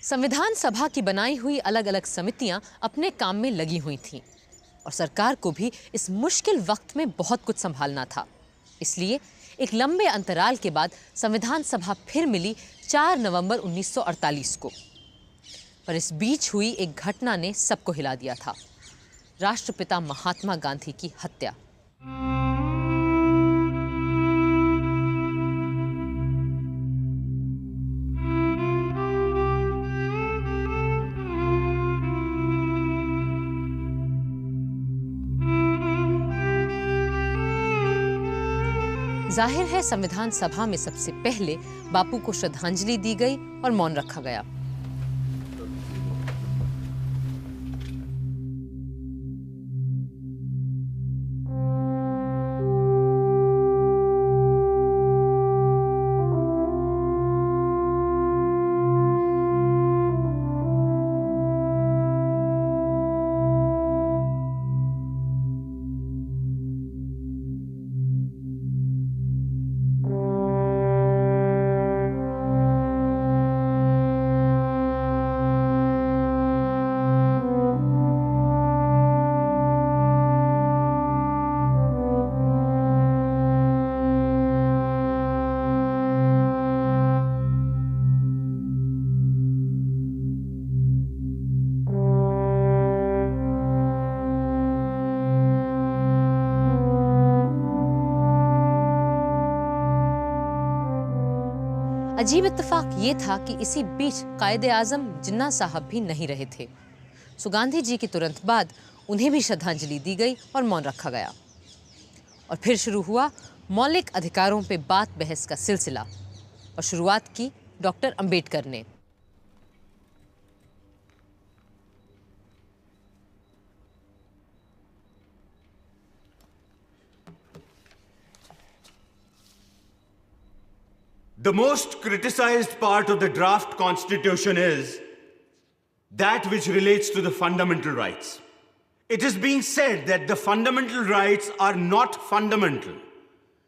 संविधान सभा की बनाई हुई अलग अलग समितियां अपने काम में लगी हुई थीं और सरकार को भी इस मुश्किल वक्त में बहुत कुछ संभालना था। इसलिए एक लंबे अंतराल के बाद संविधान सभा फिर मिली 4 नवंबर 1948 को। पर इस बीच हुई एक घटना ने सबको हिला दिया था, राष्ट्रपिता महात्मा गांधी की हत्या। जाहिर है संविधान सभा में सबसे पहले बापू को श्रद्धांजलि दी गई और मौन रखा गया। अजीब इत्तेफाक ये था कि इसी बीच कायदे आजम जिन्ना साहब भी नहीं रहे थे। सो गांधी जी के तुरंत बाद उन्हें भी श्रद्धांजलि दी गई और मौन रखा गया। और फिर शुरू हुआ मौलिक अधिकारों पे बात बहस का सिलसिला और शुरुआत की डॉक्टर अंबेडकर ने। The most criticized part of the draft constitution is that which relates to the fundamental rights. It is being said that the fundamental rights are not fundamental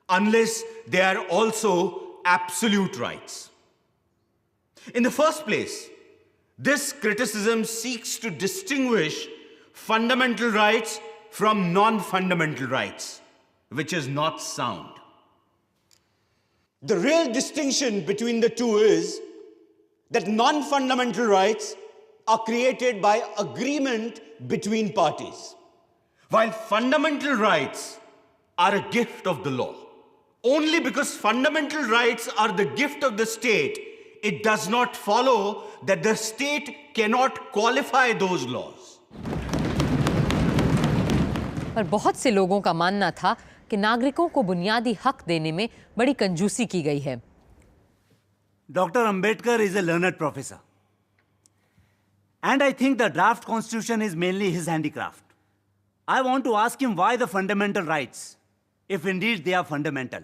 unless they are also absolute rights. In the first place, this criticism seeks to distinguish fundamental rights from non-fundamental rights, which is not sound. The real distinction between the two is that non-fundamental rights are created by agreement between parties, while fundamental rights are a gift of the law. Only because fundamental rights are the gift of the state, it does not follow that the state cannot qualify those laws. पर बहुत से लोगों का मानना था कि नागरिकों को बुनियादी हक देने में बड़ी कंजूसी की गई है। Dr. Ambedkar is a learned professor. And I think the draft constitution is mainly his handicraft. I want to ask him why the fundamental rights, if indeed they are fundamental.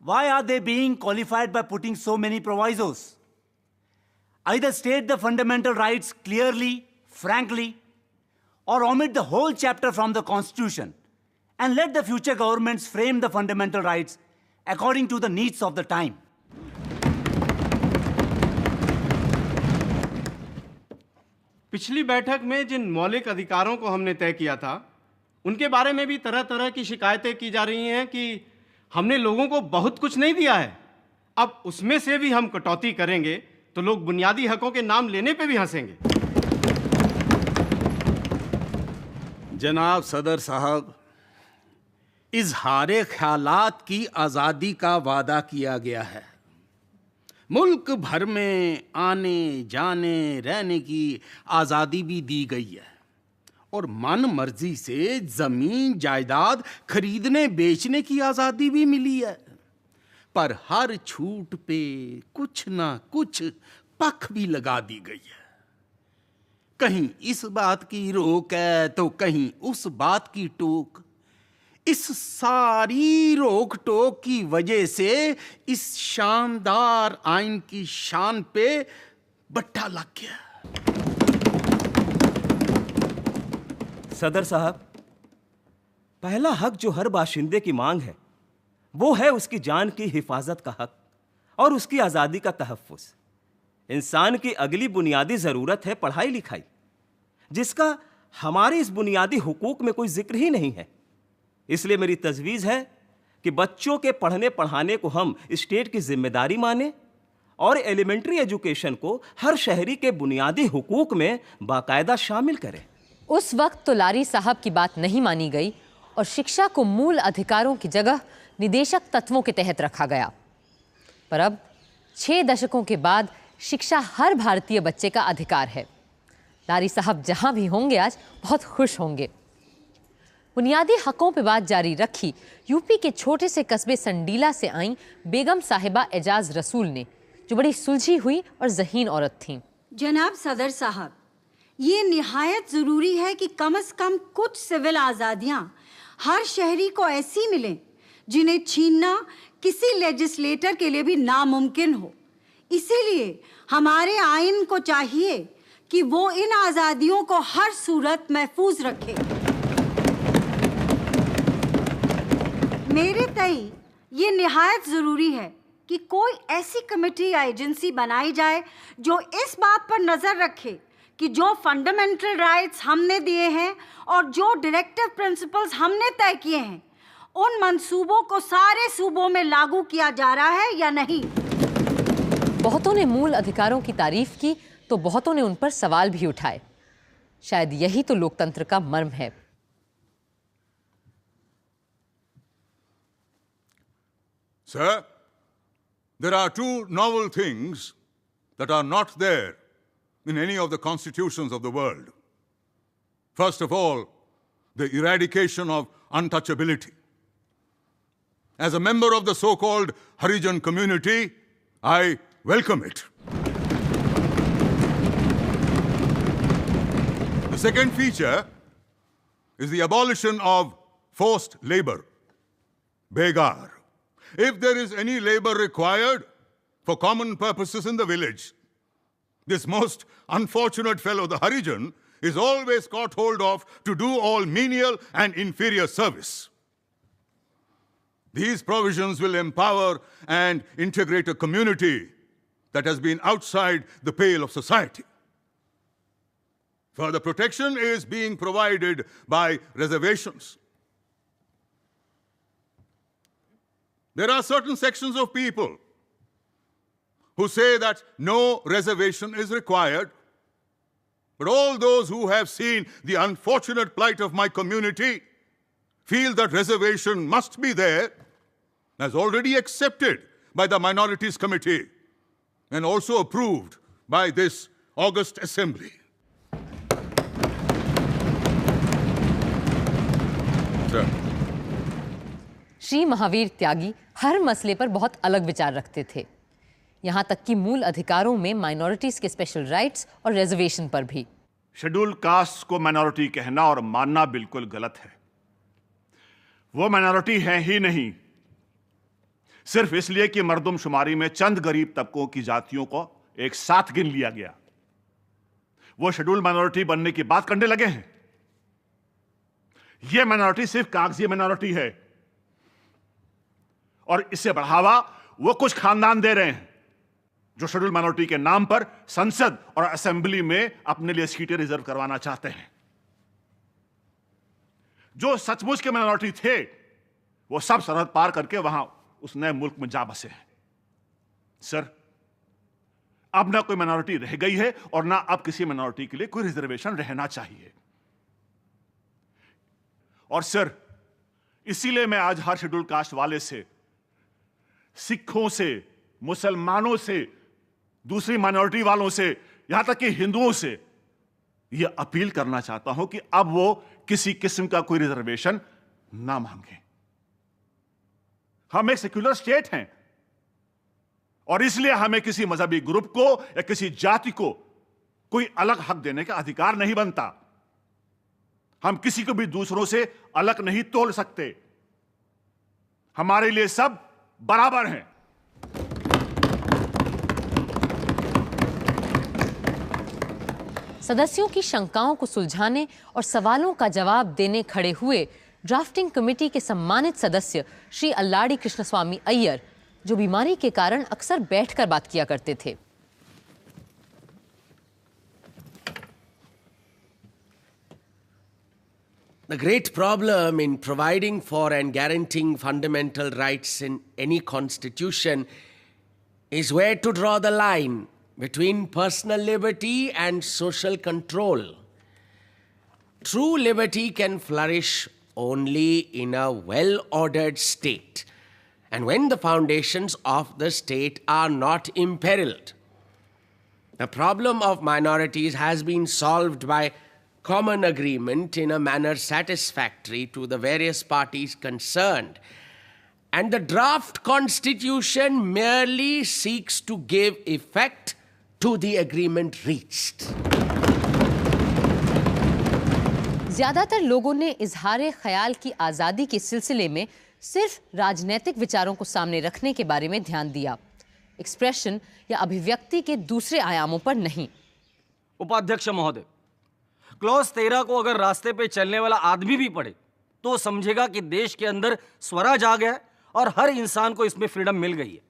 Why are they being qualified by putting so many provisos? Either state the fundamental rights clearly, frankly, or omit the whole chapter from the constitution and let the future governments frame the fundamental rights according to the needs of the time. पिछली बैठक में जिन मौलिक अधिकारों को हमने तय किया था, उनके बारे में भी तरह तरह की शिकायतें की जा रही हैं कि हमने लोगों को बहुत कुछ नहीं दिया है। अब उसमें से भी हम कटौती करेंगे तो लोग बुनियादी हकों के नाम लेने पे भी हंसेंगे। जनाब सदर साहब, इजहारे ख्यालात की आज़ादी का वादा किया गया है। मुल्क भर में आने जाने रहने की आज़ादी भी दी गई है और मन मर्जी से ज़मीन जायदाद खरीदने बेचने की आज़ादी भी मिली है। पर हर छूट पे कुछ ना कुछ पख भी लगा दी गई है। कहीं इस बात की रोक है तो कहीं उस बात की टोक। इस सारी रोक टोक की वजह से इस शानदार आइन की शान पे बट्टा लग गया। सदर साहब, पहला हक जो हर बाशिंदे की मांग है वो है उसकी जान की हिफाजत का हक और उसकी आज़ादी का तहफ़्फ़ुज़। इंसान की अगली बुनियादी जरूरत है पढ़ाई लिखाई, जिसका हमारे इस बुनियादी हुकूक में कोई जिक्र ही नहीं है। इसलिए मेरी तजवीज़ है कि बच्चों के पढ़ने पढ़ाने को हम स्टेट की जिम्मेदारी माने और एलिमेंट्री एजुकेशन को हर शहरी के बुनियादी हुकूक में बाकायदा शामिल करें। उस वक्त तो लारी साहब की बात नहीं मानी गई और शिक्षा को मूल अधिकारों की जगह निदेशक तत्वों के तहत रखा गया। पर अब 6 दशकों के बाद शिक्षा हर भारतीय बच्चे का अधिकार है। लारी साहब जहां भी होंगे आज बहुत खुश होंगे। बुनियादी हकों पे बात जारी रखी यूपी के छोटे से कस्बे संडीला से आई बेगम साहिबा एजाज रसूल ने, जो बड़ी सुलझी हुई और ज़हीन औरत थीं। जनाब सदर साहब, ये निहायत ज़रूरी है कि कम से कम कुछ सिविल आज़ादियाँ हर शहरी को ऐसी मिलें जिन्हें छीनना किसी लेजिस्लेटर के लिए भी नामुमकिन हो। इसीलिए हमारे आइन को चाहिए कि वो इन आज़ादियों को हर सूरत महफूज रखे। मेरे तई ये निहायत ज़रूरी है कि कोई ऐसी कमेटी या एजेंसी बनाई जाए जो इस बात पर नज़र रखे कि जो फंडामेंटल राइट्स हमने दिए हैं और जो डायरेक्टिव प्रिंसिपल्स हमने तय किए हैं, उन मंसूबों को सारे सूबों में लागू किया जा रहा है या नहीं। बहुतों ने मूल अधिकारों की तारीफ की तो बहुतों ने उन पर सवाल भी उठाए। शायद यही तो लोकतंत्र का मर्म है। Sir, there are 2 novel things that are not there in any of the constitutions of the world. First of all, the eradication of untouchability. As a member of the so-called Harijan community, I welcome it. The second feature is the abolition of forced labor, begar. If there is any labor required for common purposes in the village, this most unfortunate fellow, the Harijan, is always caught hold of to do all menial and inferior service. These provisions will empower and integrate a community that has been outside the pale of society. Further protection is being provided by reservations. There are certain sections of people who say that no reservation is required, but all those who have seen the unfortunate plight of my community feel that reservation must be there, as already accepted by the Minorities Committee and also approved by this august assembly. Sir. Shri Mahavir त्यागी हर मसले पर बहुत अलग विचार रखते थे, यहाँ तक कि मूल अधिकारों में माइनॉरिटीज के स्पेशल राइट्स और रिजर्वेशन पर भी। शेड्यूल कास्ट को माइनॉरिटी कहना और मानना बिल्कुल गलत है। वो माइनॉरिटी है ही नहीं, सिर्फ इसलिए कि मर्दमशुमारी में चंद गरीब तबकों की जातियों को एक साथ गिन लिया गया, वो शेड्यूल माइनॉरिटी बनने की बात करने लगे हैं। यह माइनॉरिटी सिर्फ कागजी माइनॉरिटी है और इसे बढ़ावा वो कुछ खानदान दे रहे हैं जो शेड्यूल माइनॉरिटी के नाम पर संसद और असेंबली में अपने लिए सीटें रिजर्व करवाना चाहते हैं। जो सचमुच के माइनॉरिटी थे वो सब सरहद पार करके वहां उस नए मुल्क में जा बसे हैं। सर, अब ना कोई माइनॉरिटी रह गई है और ना अब किसी माइनॉरिटी के लिए कोई रिजर्वेशन रहना चाहिए। और सर, इसीलिए मैं आज हर शेड्यूल कास्ट वाले से, सिखों से, मुसलमानों से, दूसरी माइनॉरिटी वालों से, यहां तक कि हिंदुओं से यह अपील करना चाहता हूं कि अब वो किसी किस्म का कोई रिजर्वेशन ना मांगे। हम एक सेक्युलर स्टेट हैं और इसलिए हमें किसी मजहबी ग्रुप को या किसी जाति को कोई अलग हक देने का अधिकार नहीं बनता। हम किसी को भी दूसरों से अलग नहीं तोल सकते। हमारे लिए सब बराबर हैं। सदस्यों की शंकाओं को सुलझाने और सवालों का जवाब देने खड़े हुए ड्राफ्टिंग कमेटी के सम्मानित सदस्य श्री अल्लाड़ी कृष्णस्वामी अय्यर, जो बीमारी के कारण अक्सर बैठकर बात किया करते थे। The great problem in providing for and guaranteeing fundamental rights in any constitution is where to draw the line between personal liberty and social control. True liberty can flourish only in a well-ordered state, and when the foundations of the state are not imperiled. The problem of minorities has been solved by common agreement in a manner satisfactory to the various parties concerned, and the draft constitution merely seeks to give effect to the agreement reached. ज्यादातर लोगों ने इजहार ख्याल की आज़ादी के सिलसिले में सिर्फ राजनीतिक विचारों को सामने रखने के बारे में ध्यान दिया, एक्सप्रेशन या अभिव्यक्ति के दूसरे आयामों पर नहीं। उपाध्यक्ष महोदय, क्लॉज 13 को अगर रास्ते पे चलने वाला आदमी भी पढ़े तो समझेगा कि देश के अंदर स्वराज आ गया है और हर इंसान को इसमें फ्रीडम मिल गई है।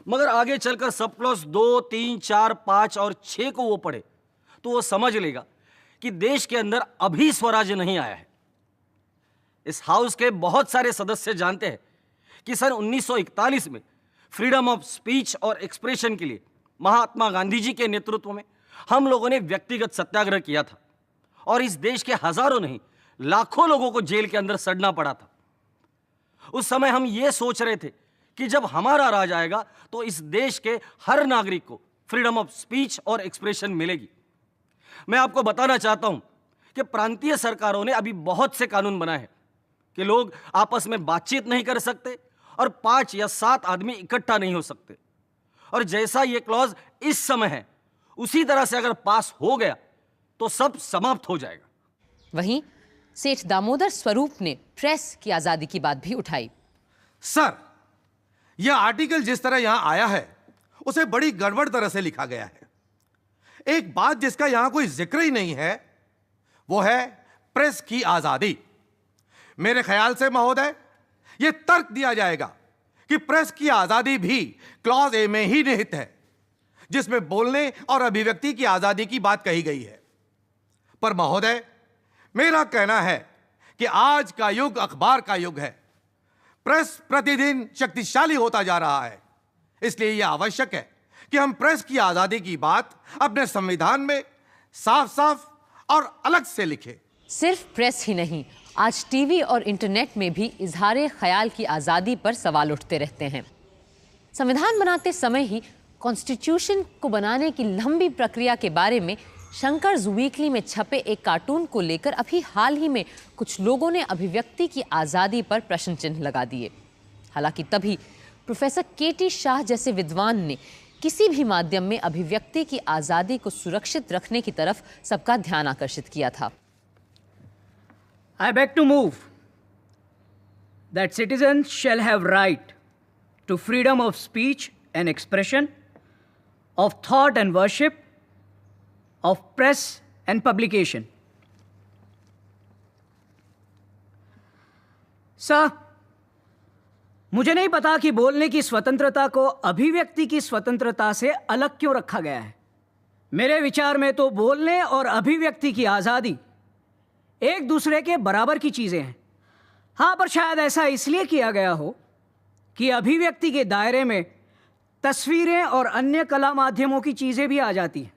मगर आगे चलकर सब क्लॉज 2, 3, 4, 5 और 6 को वो पढ़े तो वो समझ लेगा कि देश के अंदर अभी स्वराज नहीं आया है। इस हाउस के बहुत सारे सदस्य जानते हैं कि सन 1941 में फ्रीडम ऑफ स्पीच और एक्सप्रेशन के लिए महात्मा गांधी जी के नेतृत्व में हम लोगों ने व्यक्तिगत सत्याग्रह किया था और इस देश के हजारों नहीं लाखों लोगों को जेल के अंदर सड़ना पड़ा था। उस समय हम ये सोच रहे थे कि जब हमारा राज आएगा तो इस देश के हर नागरिक को फ्रीडम ऑफ स्पीच और एक्सप्रेशन मिलेगी। मैं आपको बताना चाहता हूं कि प्रांतीय सरकारों ने अभी बहुत से कानून बनाए हैं कि लोग आपस में बातचीत नहीं कर सकते और 5 या 7 आदमी इकट्ठा नहीं हो सकते, और जैसा ये क्लॉज इस समय है उसी तरह से अगर पास हो गया तो सब समाप्त हो जाएगा। वहीं सेठ दामोदर स्वरूप ने प्रेस की आजादी की बात भी उठाई। सर, यह आर्टिकल जिस तरह यहां आया है उसे बड़ी गड़बड़ तरह से लिखा गया है। एक बात जिसका यहां कोई जिक्र ही नहीं है वो है प्रेस की आजादी। मेरे ख्याल से महोदय यह तर्क दिया जाएगा कि प्रेस की आजादी भी क्लॉज ए में ही निहित है, जिसमें बोलने और अभिव्यक्ति की आजादी की बात कही गई है। पर महोदय, मेरा कहना है कि आज का युग अखबार का युग है। प्रेस प्रतिदिन शक्तिशाली होता जा रहा है, इसलिए यह आवश्यक है कि हम प्रेस की आजादी की बात अपने संविधान में साफ साफ और अलग से लिखें। सिर्फ प्रेस ही नहीं, आज टीवी और इंटरनेट में भी इजहार ख्याल की आज़ादी पर सवाल उठते रहते हैं। संविधान बनाते समय ही कॉन्स्टिट्यूशन को बनाने की लंबी प्रक्रिया के बारे में शंकर्स वीकली में छपे एक कार्टून को लेकर अभी हाल ही में कुछ लोगों ने अभिव्यक्ति की आज़ादी पर प्रश्न चिन्ह लगा दिए। हालांकि तभी प्रोफेसर के.टी. शाह जैसे विद्वान ने किसी भी माध्यम में अभिव्यक्ति की आज़ादी को सुरक्षित रखने की तरफ सबका ध्यान आकर्षित किया था। I beg to move that citizens shall have right to freedom of speech and expression, of thought and worship, of press and publication. Sir, मुझे नहीं पता कि बोलने की स्वतंत्रता को अभिव्यक्ति की स्वतंत्रता से अलग क्यों रखा गया है। मेरे विचार में तो बोलने और अभिव्यक्ति की आज़ादी एक दूसरे के बराबर की चीजें हैं। हाँ, पर शायद ऐसा इसलिए किया गया हो कि अभिव्यक्ति के दायरे में तस्वीरें और अन्य कला माध्यमों की चीजें भी आ जाती हैं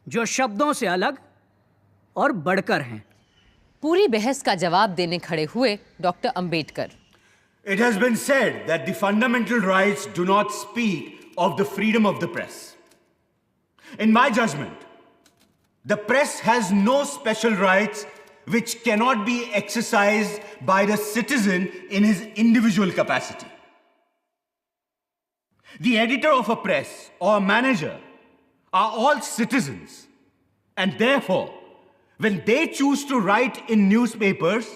जो शब्दों से अलग और बढ़कर हैं। पूरी बहस का जवाब देने खड़े हुए doctor Ambedkar. It has been said that the fundamental rights do not speak of the freedom of the press. In my judgment, the press has no special rights which cannot be exercised by the citizen in his individual capacity. The editor of a press or manager are all citizens, and therefore, when they choose to write in newspapers,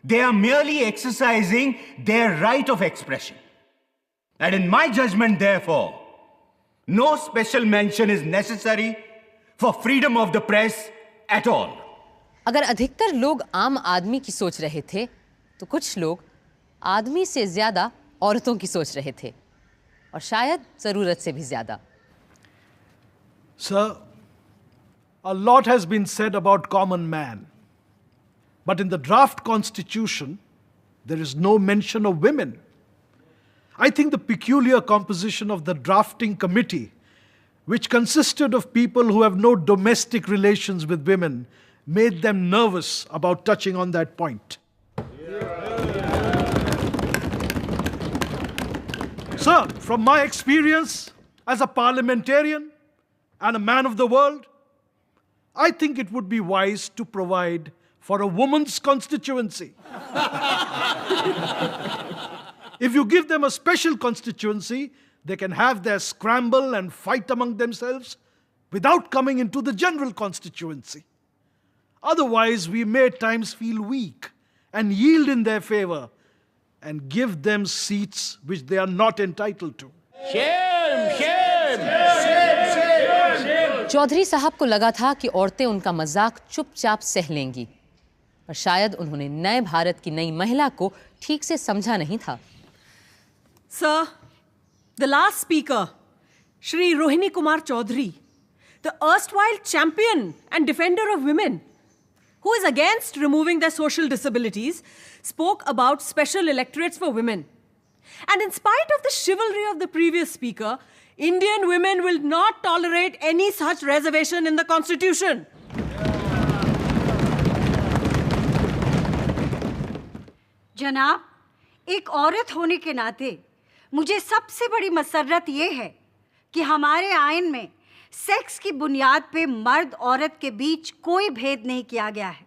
they are merely exercising their right of expression. And in my judgment, therefore, no special mention is necessary for freedom of the press at all. अगर अधिकतर लोग आम आदमी की सोच रहे थे, तो कुछ लोग आदमी से ज्यादा औरतों की सोच रहे थे, और शायद जरूरत से भी ज्यादा। Sir, a lot has been said about common man. But in the draft constitution, there is no mention of women. I think the peculiar composition of the drafting committee, which consisted of people who have no domestic relations with women, made them nervous about touching on that point. Sir, from my experience as a parliamentarian and a man of the world, I think it would be wise to provide for a woman's constituency. If you give them a special constituency, they can have their scramble and fight among themselves without coming into the general constituency. Otherwise, we may at times feel weak and yield in their favor and give them seats which they are not entitled to. Chaudhary साहब को लगा था कि औरतें उनका मजाक चुपचाप सह लेंगी, पर शायद उन्होंने नए भारत की नई महिला को ठीक से समझा नहीं था। Sir, the last speaker, Shri Rohini Kumar Chaudhary, the erstwhile champion and defender of women, who is against removing their social disabilities, spoke about special electorates for women. And in spite of the chivalry of the previous speaker, Indian women will not tolerate any such reservation in the Constitution. जनाब, एक औरत होने के नाते मुझे सबसे बड़ी मसर्रत ये है कि हमारे आइन में सेक्स की बुनियाद पे मर्द औरत के बीच कोई भेद नहीं किया गया है,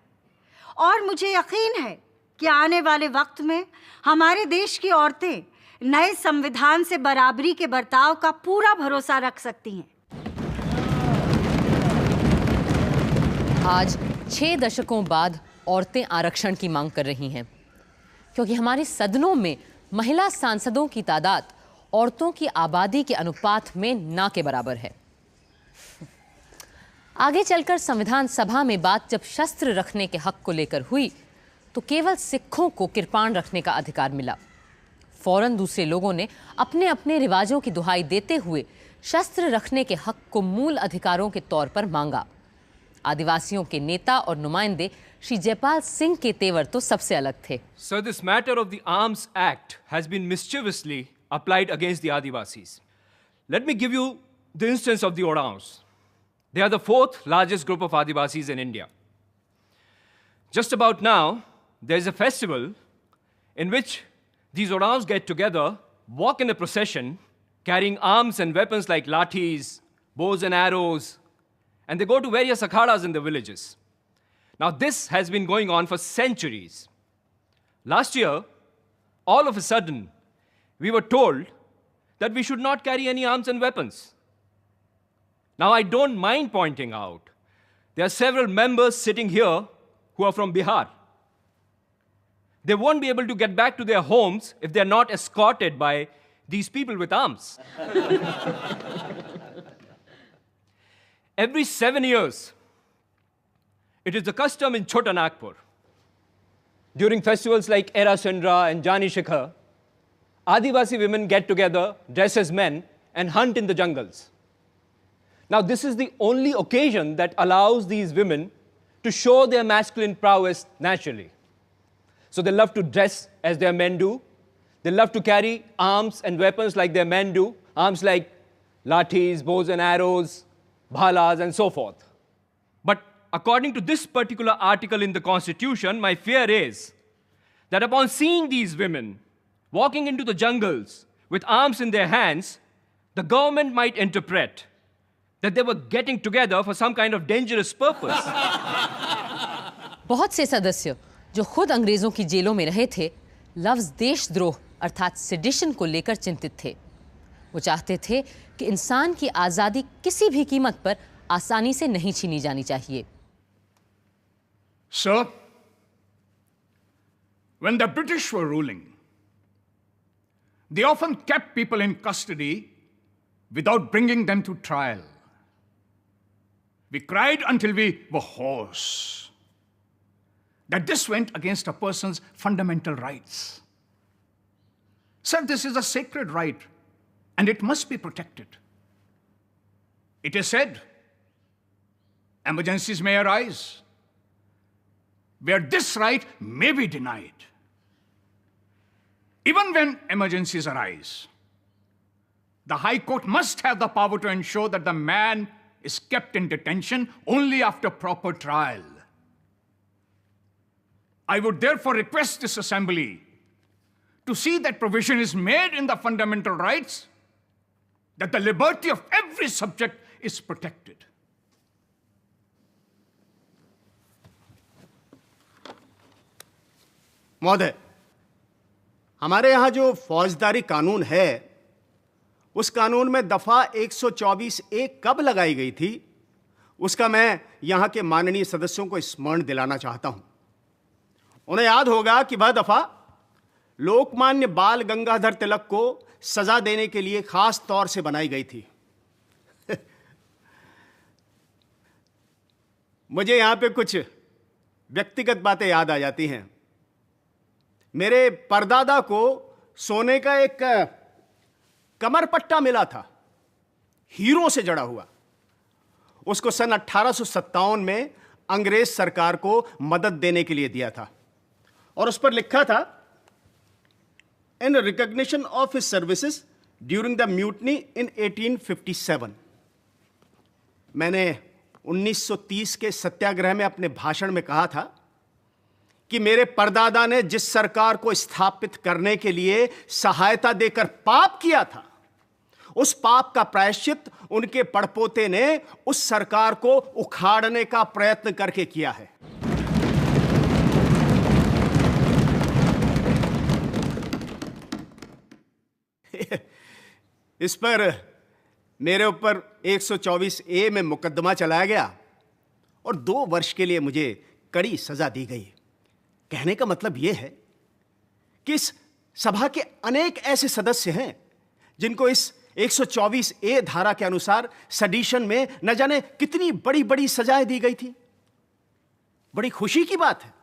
और मुझे यकीन है कि आने वाले वक्त में हमारे देश की औरतें नए संविधान से बराबरी के बर्ताव का पूरा भरोसा रख सकती हैं। आज 6 दशकों बाद औरतें आरक्षण की मांग कर रही हैं, क्योंकि हमारे सदनों में महिला सांसदों की तादाद औरतों की आबादी के अनुपात में ना के बराबर है। आगे चलकर संविधान सभा में बात जब शस्त्र रखने के हक को लेकर हुई, तो केवल सिखों को किरपान रखने का अधिकार मिला। फौरन दूसरे लोगों ने अपने अपने रिवाजों की दुहाई देते हुए शस्त्र रखने के हक को मूल अधिकारों के तौर पर मांगा। आदिवासियों के नेता और नुमाइंदे श्री जयपाल सिंह के तेवर तो सबसे अलग थे। Sir, this matter of the Arms Act has been mischievously applied against the Adivasis. Let me give you the instance of the Oraons. They are the 4th largest group of Adivasis in India. Just about now, there is a festival in which these Oraons get together, walk in a procession, carrying arms and weapons like lathis, bows and arrows, and they go to various akhadas in the villages. Now, this has been going on for centuries. Last year, all of a sudden, we were told that we should not carry any arms and weapons. Now, I don't mind pointing out, there are several members sitting here who are from Bihar. They won't be able to get back to their homes if they're not escorted by these people with arms. Every 7 years, it is the custom in Chota Nagpur, during festivals like Era Sindra and Jani Shikhar, Adivasi women get together, dress as men, and hunt in the jungles. Now, this is the only occasion that allows these women to show their masculine prowess naturally. So they love to dress as their men do. They love to carry arms and weapons like their men do, arms like lathis, bows and arrows, bhalas, and so forth. But according to this particular article in the Constitution, my fear is that upon seeing these women walking into the jungles with arms in their hands, the government might interpret that they were getting together for some kind of dangerous purpose. बहुत से सदस्य जो खुद अंग्रेजों की जेलों में रहे थे, लफ्ज देशद्रोह अर्थात सेडिशन को लेकर चिंतित थे। वो चाहते थे कि इंसान की आज़ादी किसी भी कीमत पर आसानी से नहीं छीनी जानी चाहिए। Sir, when the British were ruling, they often kept people in custody without bringing them to trial. We cried until we were hoarse that this went against a person's fundamental rights. Sir, this is a sacred right, and it must be protected. It is said, emergencies may arise, where this right may be denied. Even when emergencies arise, the High Court must have the power to ensure that the man is kept in detention only after proper trial. I would therefore request this assembly to see that provision is made in the fundamental rights that the liberty of every subject is protected. महोदय, हमारे यहाँ जो फौजदारी कानून है, उस कानून में दफा 124A कब लगाई गई थी, उसका मैं यहाँ के माननीय सदस्यों को स्मरण दिलाना चाहता हूँ। उन्हें याद होगा कि वह दफा लोकमान्य बाल गंगाधर तिलक को सजा देने के लिए खास तौर से बनाई गई थी। मुझे यहाँ पे कुछ व्यक्तिगत बातें याद आ जाती हैं। मेरे परदादा को सोने का एक कमरपट्टा मिला था, हीरों से जड़ा हुआ। उसको सन 1857 में अंग्रेज सरकार को मदद देने के लिए दिया था और उस पर लिखा था, in recognition of his services during the mutiny in 1857। मैंने 1930 के सत्याग्रह में अपने भाषण में कहा था कि मेरे परदादा ने जिस सरकार को स्थापित करने के लिए सहायता देकर पाप किया था, उस पाप का प्रायश्चित उनके पड़पोते ने उस सरकार को उखाड़ने का प्रयत्न करके किया है। इस पर मेरे ऊपर 124A में मुकदमा चलाया गया और 2 वर्ष के लिए मुझे कड़ी सजा दी गई। कहने का मतलब यह है कि इस सभा के अनेक ऐसे सदस्य हैं जिनको इस 124A धारा के अनुसार सडिशन में न जाने कितनी बड़ी बड़ी सजाएं दी गई थी। बड़ी खुशी की बात है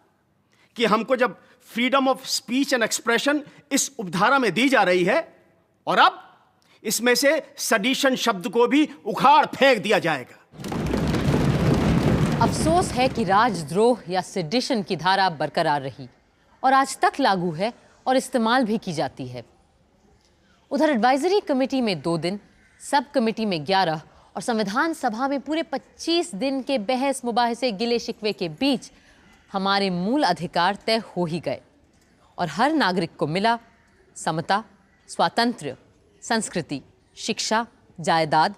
कि हमको जब freedom of speech and expression इस उपधारा में दी जा रही है और अब इसमें से सडिशन शब्द को भी उखाड़ फेंक दिया जाएगा। अफसोस है कि राजद्रोह या सेडिशन की धारा बरकरार रही और आज तक लागू है और इस्तेमाल भी की जाती है। उधर एडवाइजरी कमेटी में 2 दिन, सब कमेटी में 11 और संविधान सभा में पूरे 25 दिन के बहस मुबाहिसे गिले शिकवे के बीच हमारे मूल अधिकार तय हो ही गए और हर नागरिक को मिला समता, स्वातंत्र्य, संस्कृति, शिक्षा, जायदाद,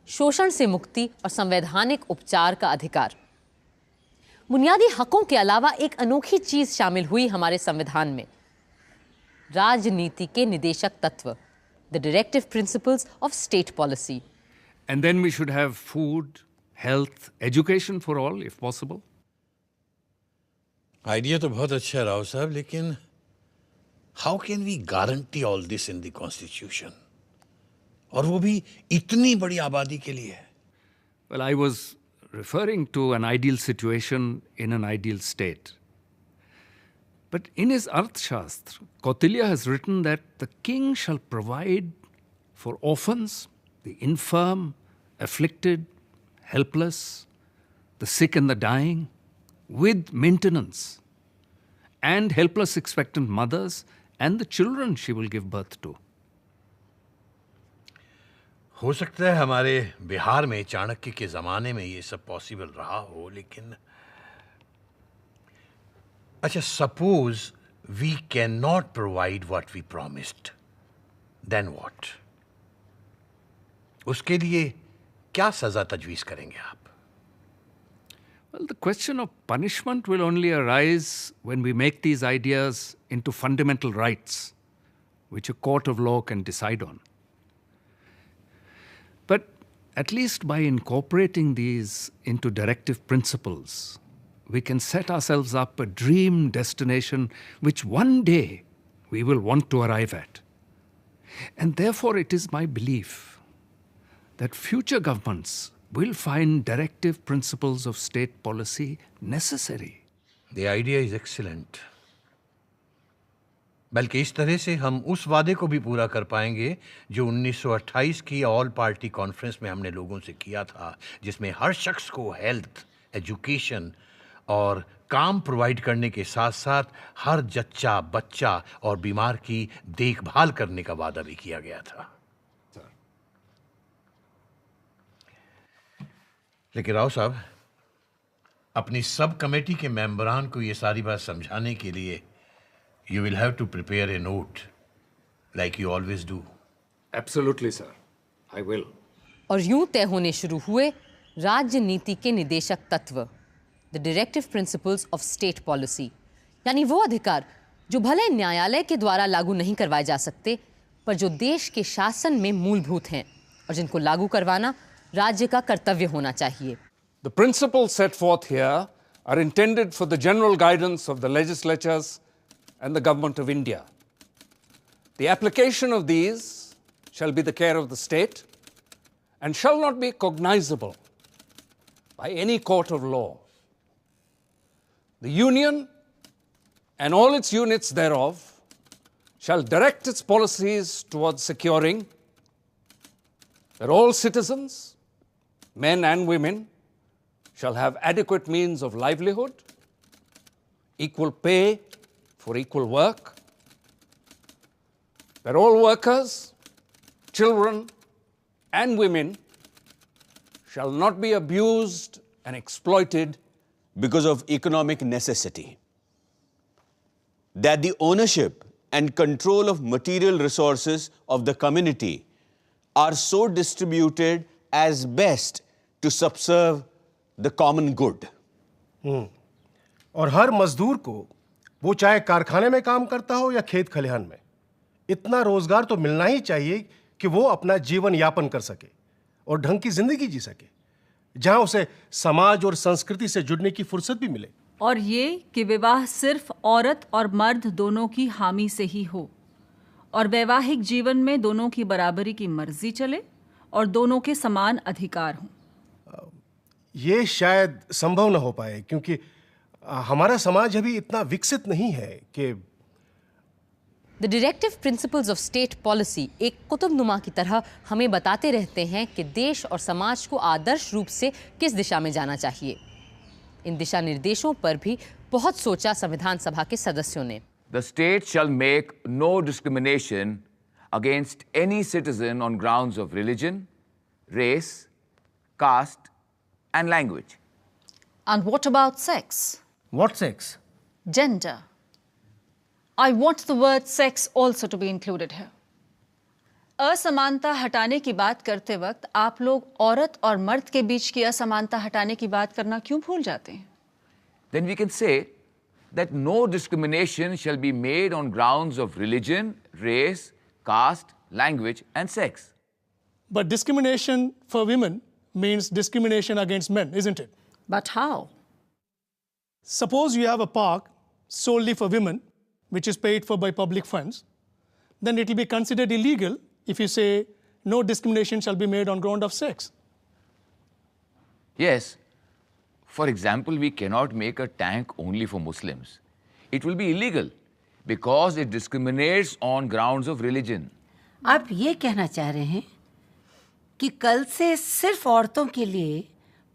शोषण से मुक्ति और संवैधानिक उपचार का अधिकार। बुनियादी हकों के अलावा एक अनोखी चीज शामिल हुई हमारे संविधान में, राजनीति के निदेशक तत्व, the directive principles of state policy. And then we should have food, health, education for all, if possible. Idea तो बहुत अच्छा है राव साहब, लेकिन how can we guarantee all this in the constitution, और वो भी इतनी बड़ी आबादी के लिए? Well, I was referring to an ideal situation in an ideal state. But in his Arthashastra, Kautilya has written that the king shall provide for orphans, the infirm, afflicted, helpless, the sick and the dying, with maintenance, and helpless expectant mothers and the children she will give birth to. हो सकता है हमारे बिहार में चाणक्य के ज़माने में ये सब पॉसिबल रहा हो, लेकिन अच्छा, suppose we can not provide what we promised, then what? उसके लिए क्या सजा तजवीज़ करेंगे आप? Well, the question of punishment will only arise when we make these ideas into fundamental rights, which a court of law can decide on. But at least by incorporating these into directive principles, we can set ourselves up a dream destination which one day we will want to arrive at. And therefore it is my belief that future governments will find directive principles of state policy necessary. The idea is excellent. बल्कि इस तरह से हम उस वादे को भी पूरा कर पाएंगे जो 1928 की ऑल पार्टी कॉन्फ्रेंस में हमने लोगों से किया था, जिसमें हर शख्स को हेल्थ, एजुकेशन और काम प्रोवाइड करने के साथ साथ हर जच्चा बच्चा और बीमार की देखभाल करने का वादा भी किया गया था। लेकिन राव साहब, अपनी सब कमेटी के मेंबरान को ये सारी बात समझाने के लिए you will have to prepare a note like you always do. Absolutely sir, I will. और यूं तय होने शुरू हुए राज्य नीति के निदेशक तत्व, the directive principles of state policy, यानी वो अधिकार जो भले न्यायालय के द्वारा लागू नहीं करवाए जा सकते, पर जो देश के शासन में मूलभूत हैं और जिनको लागू करवाना राज्य का कर्तव्य होना चाहिए। The principles set forth here are intended for the general guidance of the legislatures and the government of India. The application of these shall be the care of the state and shall not be cognizable by any court of law. The Union and all its units thereof shall direct its policies towards securing that all citizens, men and women, shall have adequate means of livelihood, equal pay for equal work, that all workers, children, and women shall not be abused and exploited because of economic necessity, that the ownership and control of material resources of the community are so distributed as best to subserve the common good. और हर मजदूर को, वो चाहे कारखाने में काम करता हो या खेत खलिहान में, इतना रोजगार तो मिलना ही चाहिए कि वो अपना जीवन यापन कर सके और ढंग की जिंदगी जी सके, जहां उसे समाज और संस्कृति से जुड़ने की फुर्सत भी मिले। और ये कि विवाह सिर्फ औरत और मर्द दोनों की हामी से ही हो और वैवाहिक जीवन में दोनों की बराबरी की मर्जी चले और दोनों के समान अधिकार हों। ये शायद संभव न हो पाए क्योंकि हमारा समाज अभी इतना विकसित नहीं है कि the directive principles of state policy एक कुतुबनुमा की तरह हमें बताते रहते हैं कि देश और समाज को आदर्श रूप से किस दिशा में जाना चाहिए। इन दिशा निर्देशों पर भी बहुत सोचा संविधान सभा के सदस्यों ने। The state shall make no discrimination against any citizen on grounds of religion, race, caste, and language. And what about sex? What sex? Gender. I want the word sex also to be included here. असमानता हटाने की बात करते वक्त आप लोग औरत और मर्द के बीच की असमानता हटाने की बात करना क्यों भूल जाते हैं? Then we can say that no discrimination shall be made on grounds of religion, race, caste, language, and sex. But discrimination for women means discrimination against men, isn't it? But how? Suppose you have a park solely for women, which is paid for by public funds, then it will be considered illegal if you say no discrimination shall be made on ground of sex. Yes. For example, we cannot make a tank only for Muslims. It will be illegal because it discriminates on grounds of religion. आप ये कहना चाह रहे हैं कि कल से सिर्फ औरतों के लिए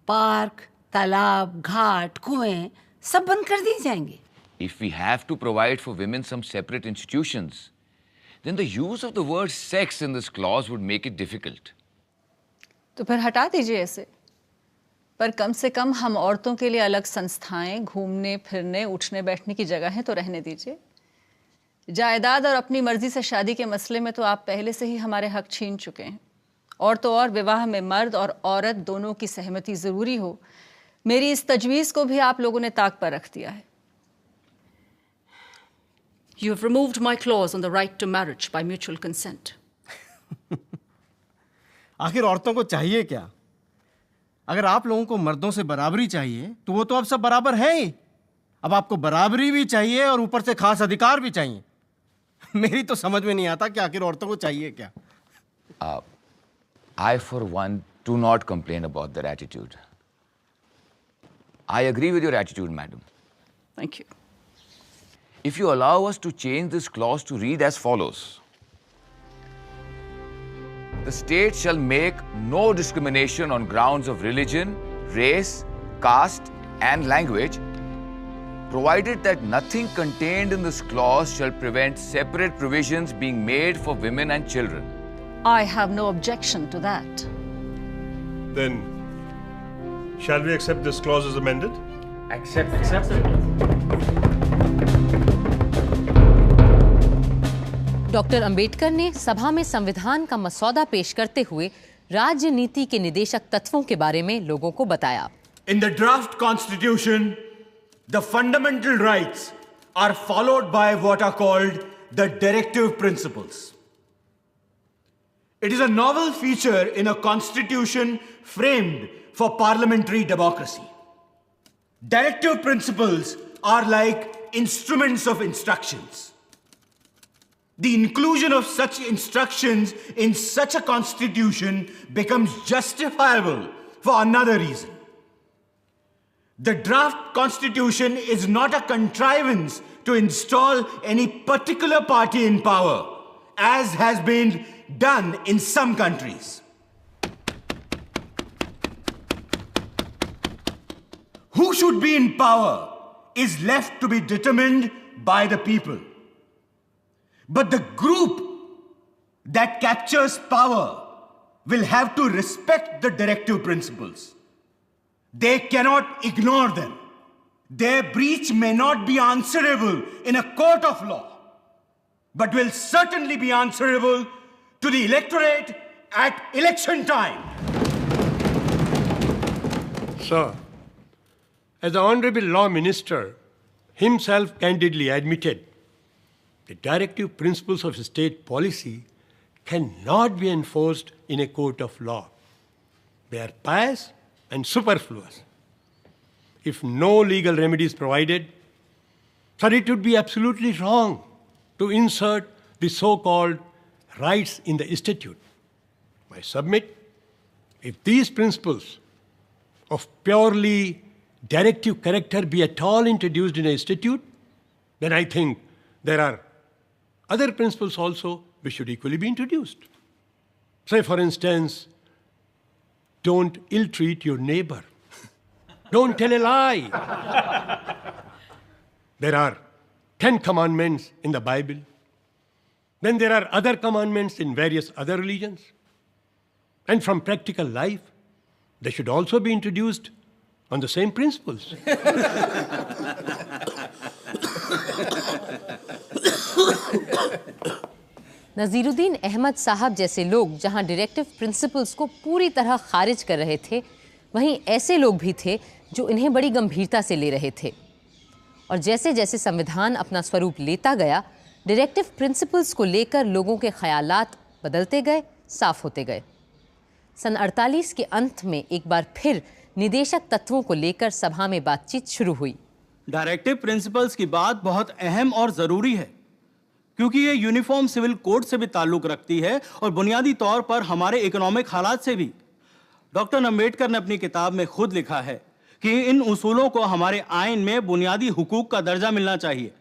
पार्क, तालाब, घाट, कुएं सब बंद कर दिए जाएंगे? If we have to provide for women some separate institutions, then the use of the word sex in this clause would make it difficult. तो फिर हटा दीजिए इसे। पर कम से कम हम औरतों के लिए अलग संस्थाएं, घूमने फिरने, उठने बैठने की जगहें तो रहने दीजिए। जायदाद और अपनी मर्जी से शादी के मसले में तो आप पहले से ही हमारे हक छीन चुके हैं। और तो और विवाह में मर्द और औरत दोनों की सहमति जरूरी हो, मेरी इस तजवीज़ को भी आप लोगों ने ताक पर रख दिया है। You have removed my clause on the right to marriage by mutual consent. आखिर औरतों को चाहिए क्या? अगर आप लोगों को मर्दों से बराबरी चाहिए तो वो तो अब सब बराबर हैं ही। अब आपको बराबरी भी चाहिए और ऊपर से खास अधिकार भी चाहिए। मेरी तो समझ में नहीं आता कि आखिर औरतों को चाहिए क्या। I, for one, do not complain about their attitude. I agree with your attitude, madam. Thank you. If you allow us to change this clause to read as follows. The state shall make no discrimination on grounds of religion, race, caste, and language, provided that nothing contained in this clause shall prevent separate provisions being made for women and children. I have no objection to that. Then, shall we accept this clause as amended? Accept doctor Ambedkar ने सभा में संविधान का मसौदा पेश करते हुए राजनीति के निदेशक तत्वों के बारे में लोगों को बताया। In the draft constitution, the fundamental rights are followed by what are called the directive principles. It is a novel feature in a constitution framed for parliamentary democracy. Directive principles are like instruments of instructions. The inclusion of such instructions in such a constitution becomes justifiable for another reason. The draft constitution is not a contrivance to install any particular party in power, as has been done in some countries. Who should be in power is left to be determined by the people. But the group that captures power will have to respect the directive principles. They cannot ignore them. Their breach may not be answerable in a court of law, but will certainly be answerable to the electorate at election time. Sir, as the Honorable Law Minister himself candidly admitted, the directive principles of state policy cannot be enforced in a court of law. They are pious and superfluous. If no legal remedy is provided, sir, it would be absolutely wrong to insert the so-called rights in the statute. I submit, if these principles of purely directive character be at all introduced in a statute, then I think there are other principles also which should equally be introduced. Say, for instance, don't ill-treat your neighbor. Don't tell a lie. There are 10 commandments in the Bible. Then there are other commandments in various other religions. And from practical life, they should also be introduced on the same principles. Naziruddin Ahmad साहब जैसे लोग जहां directive principles को पूरी तरह खारिज कर रहे थे, वहीं ऐसे लोग भी थे जो इन्हें बड़ी गंभीरता से ले रहे थे। और जैसे जैसे संविधान अपना स्वरूप लेता गया, डायरेक्टिव प्रिंसिपल्स को लेकर लोगों के ख्यालात बदलते गए, साफ होते गए। सन 48 के अंत में एक बार फिर निदेशक तत्वों को लेकर सभा में बातचीत शुरू हुई। डायरेक्टिव प्रिंसिपल्स की बात बहुत अहम और ज़रूरी है, क्योंकि ये यूनिफॉर्म सिविल कोड से भी ताल्लुक़ रखती है और बुनियादी तौर पर हमारे इकोनॉमिक हालात से भी। डॉक्टर अम्बेडकर ने अपनी किताब में खुद लिखा है कि इन उसूलों को हमारे आइन में बुनियादी हुकूक का दर्जा मिलना चाहिए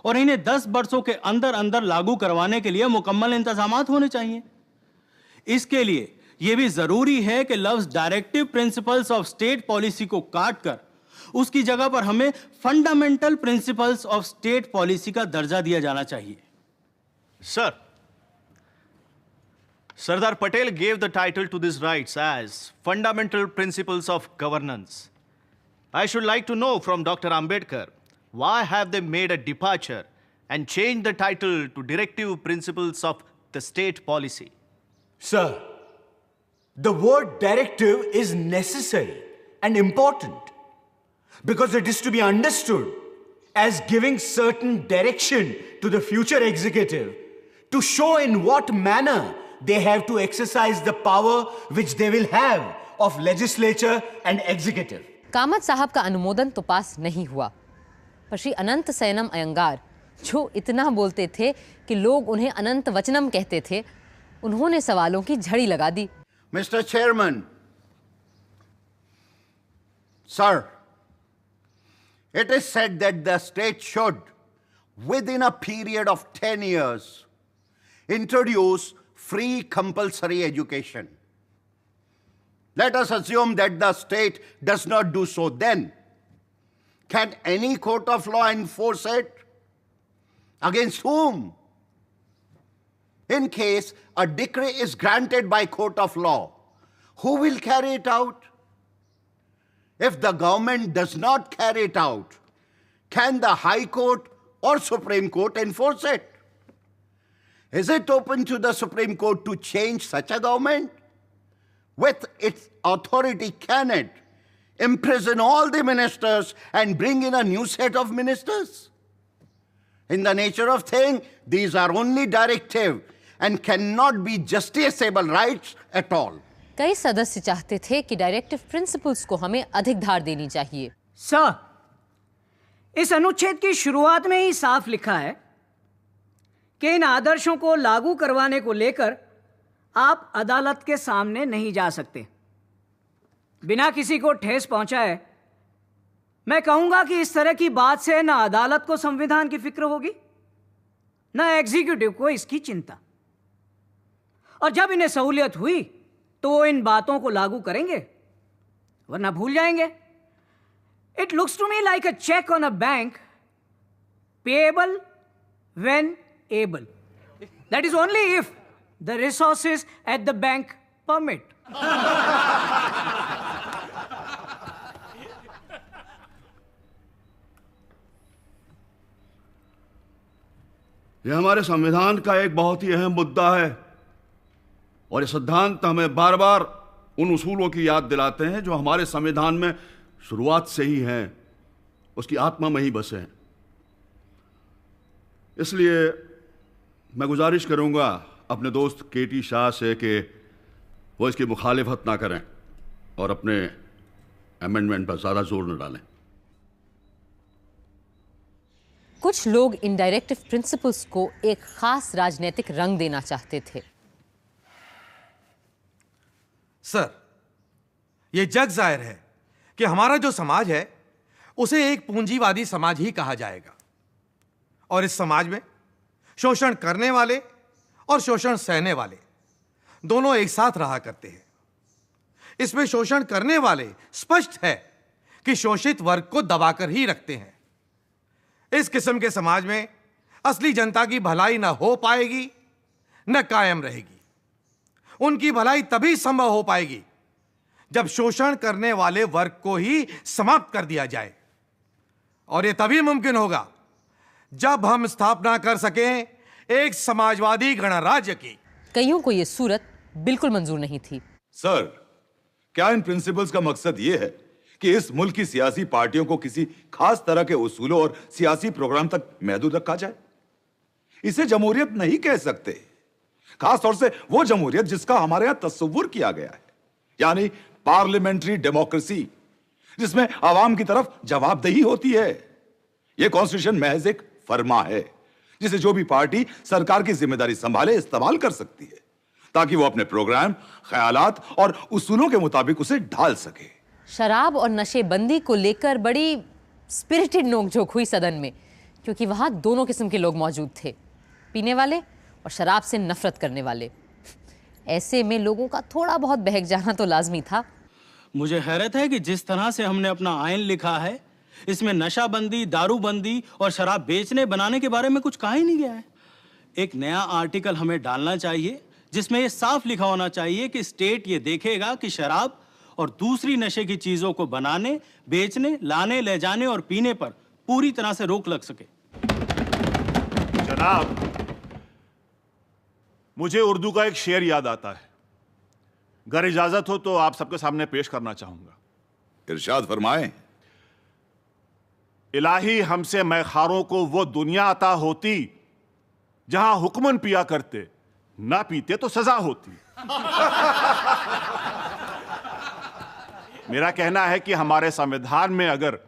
और इन्हें 10 वर्षों के अंदर अंदर लागू करवाने के लिए मुकम्मल इंतजामात होने चाहिए। इसके लिए यह भी ज़रूरी है कि लफ्ज़ directive principles of state policy को काट कर उसकी जगह पर हमें fundamental principles of state policy का दर्जा दिया जाना चाहिए। Sir, Sardar Patel gave the title to these rights as Fundamental Principles of Governance. I should like to know from Dr. Ambedkar, why have they made a departure and changed the title to Directive Principles of the State Policy? Sir, the word directive is necessary and important because it is to be understood as giving certain direction to the future executive to show in what manner they have to exercise the power which they will have of legislature and executive. Kamat साहब का अनुमोदन तो पास नहीं हुआ, पर श्री अनंत सयनम अयंगार, जो इतना बोलते थे कि लोग उन्हें अनंत वचनम कहते थे, उन्होंने सवालों की झड़ी लगा दी। Mr. Chairman, sir, it is said that the state should, within a period of 10 years, introduce free compulsory education. Let us assume that the state does not do so then. Can any court of law enforce it? Against whom? In case a decree is granted by court of law, who will carry it out? If the government does not carry it out, can the High Court or Supreme Court enforce it? Is it open to the Supreme Court to change such a government? With its authority, can it imprison all the ministers and bring in a new set of ministers? In the nature of thing, these are only directive and cannot be justiciable rights at all. कई सदस्य चाहते थे कि directive principles को हमें अधिक धार देनी चाहिए। सर, इस अनुच्छेद की शुरुआत में ही साफ लिखा है कि इन आदर्शों को लागू करवाने को लेकर आप अदालत के सामने नहीं जा सकते। बिना किसी को ठेस पहुंचाए मैं कहूंगा कि इस तरह की बात से न अदालत को संविधान की फिक्र होगी, न एग्जीक्यूटिव को इसकी चिंता। और जब इन्हें सहूलियत हुई तो वो इन बातों को लागू करेंगे, वरना भूल जाएंगे। It looks to me like a cheque on a bank, payable when able. That is only if the resources at the bank permit. यह हमारे संविधान का एक बहुत ही अहम मुद्दा है और ये सिद्धांत हमें बार बार उन उसूलों की याद दिलाते हैं जो हमारे संविधान में शुरुआत से ही हैं, उसकी आत्मा में ही बसे हैं। इसलिए मैं गुजारिश करूंगा अपने दोस्त केटी शाह से कि वो इसकी मुखालिफत ना करें और अपने अमेंडमेंट पर ज़्यादा जोर न डालें। कुछ लोग इन डायरेक्टिव प्रिंसिपल्स को एक खास राजनीतिक रंग देना चाहते थे। सर, ये जग जाहिर है कि हमारा जो समाज है उसे एक पूंजीवादी समाज ही कहा जाएगा और इस समाज में शोषण करने वाले और शोषण सहने वाले दोनों एक साथ रहा करते हैं। इसमें शोषण करने वाले स्पष्ट है कि शोषित वर्ग को दबाकर ही रखते हैं। इस किस्म के समाज में असली जनता की भलाई न हो पाएगी न कायम रहेगी। उनकी भलाई तभी संभव हो पाएगी जब शोषण करने वाले वर्ग को ही समाप्त कर दिया जाए, और यह तभी मुमकिन होगा जब हम स्थापना कर सकें एक समाजवादी गणराज्य की। कईयों को यह सूरत बिल्कुल मंजूर नहीं थी। सर, क्या इन प्रिंसिपल्स का मकसद यह है कि इस मुल्क की सियासी पार्टियों को किसी खास तरह के उसूलों और सियासी प्रोग्राम तक महदूद रखा जाए? इसे जमहूरियत नहीं कह सकते, खास तौर से वो जमहूरियत जिसका हमारे यहां तस्वुर किया गया है, यानी पार्लियामेंट्री डेमोक्रेसी, जिसमें आवाम की तरफ जवाबदेही होती है। यह कॉन्स्टिट्यूशन महज एक फरमा है जिसे जो भी पार्टी सरकार की जिम्मेदारी संभाले इस्तेमाल कर सकती है ताकि वो अपने प्रोग्राम, ख्यालात और उसूलों के मुताबिक उसे ढाल सके। शराब और नशेबंदी को लेकर बड़ी स्पिरिटेड नोकझोंक हुई सदन में, क्योंकि वहां दोनों किस्म के लोग मौजूद थे, पीने वाले और शराब से नफरत करने वाले। ऐसे में लोगों का थोड़ा बहुत बहक जाना तो लाजमी था। मुझे हैरत है कि जिस तरह से हमने अपना आइन लिखा है, इसमें नशाबंदी, दारूबंदी और शराब बेचने बनाने के बारे में कुछ कहा ही नहीं गया है। एक नया आर्टिकल हमें डालना चाहिए जिसमें यह साफ लिखा होना चाहिए कि स्टेट ये देखेगा कि शराब और दूसरी नशे की चीजों को बनाने, बेचने, लाने, ले जाने और पीने पर पूरी तरह से रोक लग सके। जनाब, मुझे उर्दू का एक शेर याद आता है, अगर इजाजत हो तो आप सबके सामने पेश करना चाहूंगा। इरशाद फरमाएं। इलाही हमसे मैखारों को वो दुनिया अता होती जहां हुक्मन पिया करते, ना पीते तो सजा होती। मेरा कहना है कि हमारे संविधान में अगर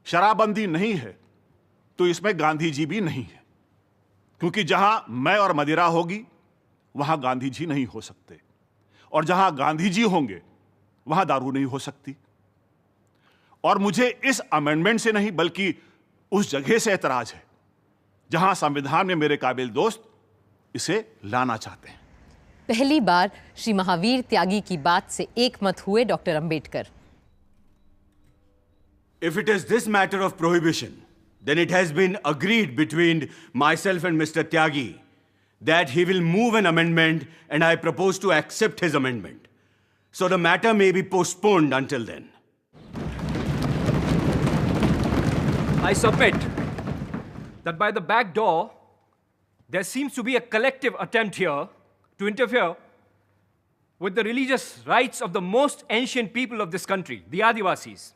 शराबबंदी नहीं है तो इसमें गांधी जी भी नहीं है, क्योंकि जहां मैं और मदिरा होगी वहां गांधी जी नहीं हो सकते, और जहां गांधी जी होंगे वहां दारू नहीं हो सकती। और मुझे इस अमेंडमेंट से नहीं बल्कि उस जगह से एतराज है जहां संविधान में मेरे काबिल दोस्त इसे लाना चाहते हैं। पहली बार श्री महावीर त्यागी की बात से एक मत हुए doctor Ambedkar. If it is this matter of prohibition, then it has been agreed between myself and Mr. Tyagi that he will move an amendment, and I propose to accept his amendment. So the matter may be postponed until then. I submit that by the back door, there seems to be a collective attempt here to interfere with the religious rights of the most ancient people of this country, the Adivasis.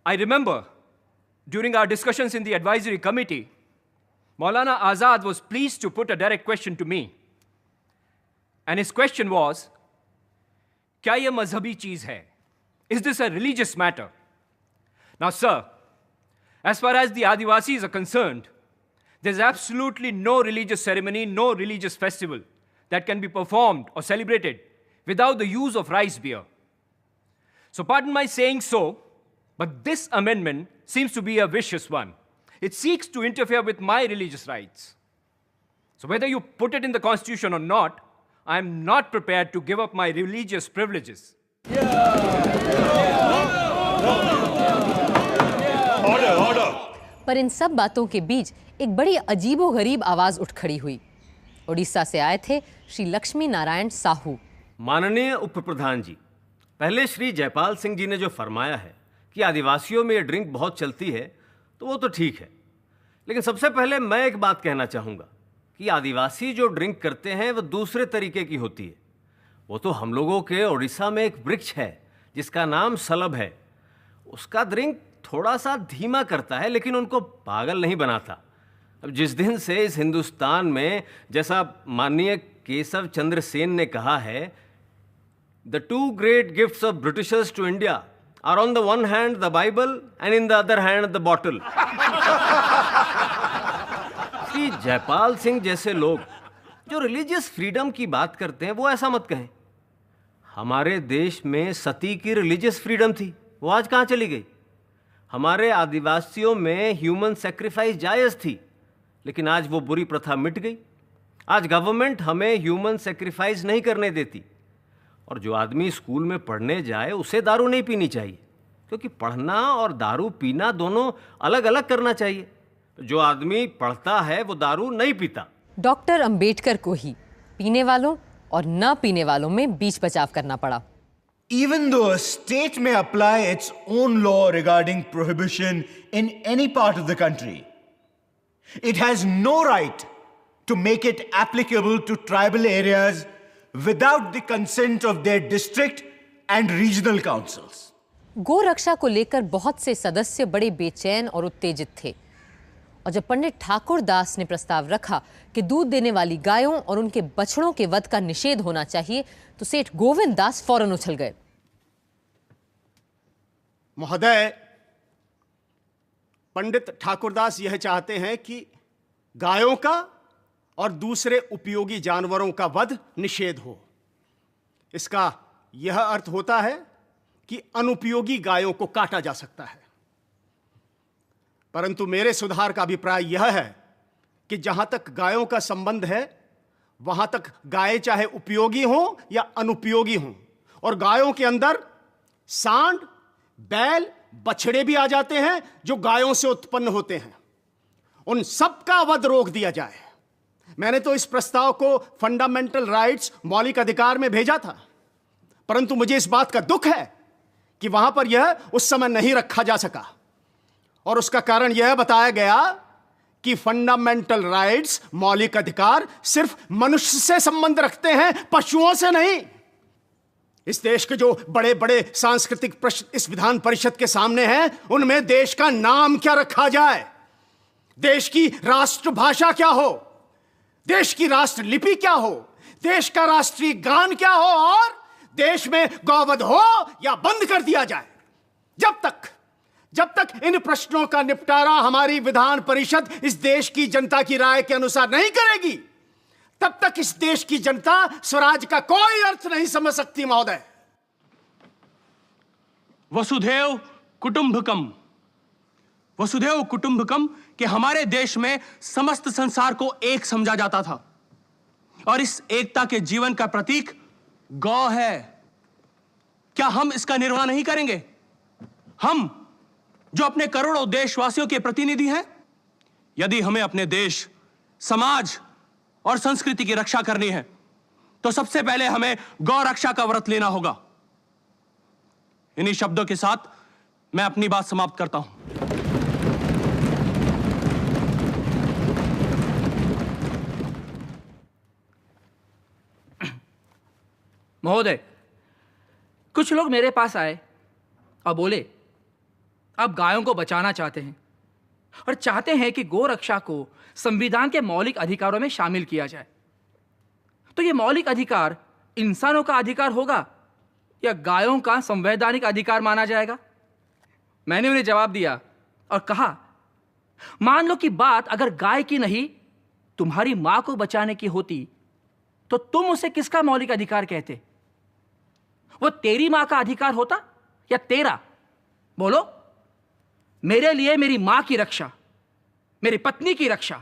I remember during our discussions in the advisory committee, Maulana Azad was pleased to put a direct question to me. And his question was, "Kya ye mazhabi cheez hai? Is this a religious matter?" Now, sir, as far as the Adivasis are concerned, there's absolutely no religious ceremony, no religious festival that can be performed or celebrated without the use of rice beer. So pardon my saying so, but this amendment seems to be a vicious one. It seeks to interfere with my religious rights. So whether you put it in the Constitution or not, I am not prepared to give up my religious privileges. पर इन सब बातों के बीच एक बड़ी अजीबोगरीब आवाज उठ खड़ी हुई। उड़ीसा से आए थे श्री लक्ष्मी नारायण साहू। माननीय उप प्रधान जी, पहले श्री जयपाल सिंह जी ने जो फरमाया है कि आदिवासियों में ये ड्रिंक बहुत चलती है, तो वो तो ठीक है, लेकिन सबसे पहले मैं एक बात कहना चाहूँगा कि आदिवासी जो ड्रिंक करते हैं वो दूसरे तरीके की होती है। वो तो हम लोगों के उड़ीसा में एक वृक्ष है जिसका नाम सलब है, उसका ड्रिंक थोड़ा सा धीमा करता है लेकिन उनको पागल नहीं बनाता। अब जिस दिन से इस हिंदुस्तान में, जैसा माननीय केशव चंद्र सेन ने कहा है, the two great gifts of Britishers to India are on the one hand the Bible and in the other hand the bottle. Shri Jaipal Singh जैसे लोग जो रिलीजियस फ्रीडम की बात करते हैं वो ऐसा मत कहें। हमारे देश में सती की रिलीजियस फ्रीडम थी, वो आज कहाँ चली गई? हमारे आदिवासियों में ह्यूमन सेक्रीफाइस जायज़ थी, लेकिन आज वो बुरी प्रथा मिट गई। आज गवर्नमेंट हमें ह्यूमन सेक्रीफाइस नहीं करने देती, और जो आदमी स्कूल में पढ़ने जाए उसे दारू नहीं पीनी चाहिए, क्योंकि पढ़ना और दारू पीना दोनों अलग अलग करना चाहिए। जो आदमी पढ़ता है वो दारू नहीं पीता। डॉक्टर अंबेडकर को ही पीने वालों और न पीने वालों में बीच बचाव करना पड़ा। Even though a state may apply its own law regarding prohibition in any part of the country, it has no right to make it applicable to tribal areas without the consent of their district and regional councils. गो रक्षा को लेकर बहुत से सदस्य बड़े बेचैन और उत्तेजित थे, और जब पंडित ठाकुर दास ने प्रस्ताव रखा कि दूध देने वाली गायों और उनके बछड़ों के वध का निषेध होना चाहिए, तो सेठ गोविंद दास फौरन उछल गए। महोदय, पंडित ठाकुरदास यह चाहते हैं कि गायों का और दूसरे उपयोगी जानवरों का वध निषेध हो। इसका यह अर्थ होता है कि अनुपयोगी गायों को काटा जा सकता है। परंतु मेरे सुधार का अभिप्राय यह है कि जहां तक गायों का संबंध है, वहां तक गायें चाहे उपयोगी हों या अनुपयोगी हों, और गायों के अंदर सांड, बैल, बछड़े भी आ जाते हैं जो गायों से उत्पन्न होते हैं, उन सब का वध रोक दिया जाए। मैंने तो इस प्रस्ताव को फंडामेंटल राइट्स, मौलिक अधिकार में भेजा था, परंतु मुझे इस बात का दुख है कि वहां पर यह उस समय नहीं रखा जा सका, और उसका कारण यह बताया गया कि फंडामेंटल राइट्स, मौलिक अधिकार, सिर्फ मनुष्य से संबंध रखते हैं, पशुओं से नहीं। इस देश के जो बड़े बड़े सांस्कृतिक प्रश्न इस विधान परिषद के सामने हैं, उनमें देश का नाम क्या रखा जाए, देश की राष्ट्रभाषा क्या हो, देश की राष्ट्र लिपि क्या हो, देश का राष्ट्रीय गान क्या हो, और देश में गौवध हो या बंद कर दिया जाए। जब तक इन प्रश्नों का निपटारा हमारी विधान परिषद इस देश की जनता की राय के अनुसार नहीं करेगी, तब तक इस देश की जनता स्वराज का कोई अर्थ नहीं समझ सकती। महोदय, वसुधैव कुटुंबकम, वसुधैव कुटुंबकम के हमारे देश में समस्त संसार को एक समझा जाता था, और इस एकता के जीवन का प्रतीक गौ है। क्या हम इसका निर्वाह नहीं करेंगे? हम जो अपने करोड़ों देशवासियों के प्रतिनिधि हैं, यदि हमें अपने देश, समाज और संस्कृति की रक्षा करनी है तो सबसे पहले हमें गौ रक्षा का व्रत लेना होगा। इन्हीं शब्दों के साथ मैं अपनी बात समाप्त करता हूं। महोदय, कुछ लोग मेरे पास आए और बोले आप गायों को बचाना चाहते हैं और चाहते हैं कि गौ रक्षा को संविधान के मौलिक अधिकारों में शामिल किया जाए। तो ये मौलिक अधिकार इंसानों का अधिकार होगा या गायों का संवैधानिक अधिकार माना जाएगा? मैंने उन्हें जवाब दिया और कहा, मान लो कि बात अगर गाय की नहीं तुम्हारी मां को बचाने की होती तो तुम उसे किसका मौलिक अधिकार कहते? वो तेरी मां का अधिकार होता या तेरा? बोलो। मेरे लिए मेरी मां की रक्षा, मेरी पत्नी की रक्षा,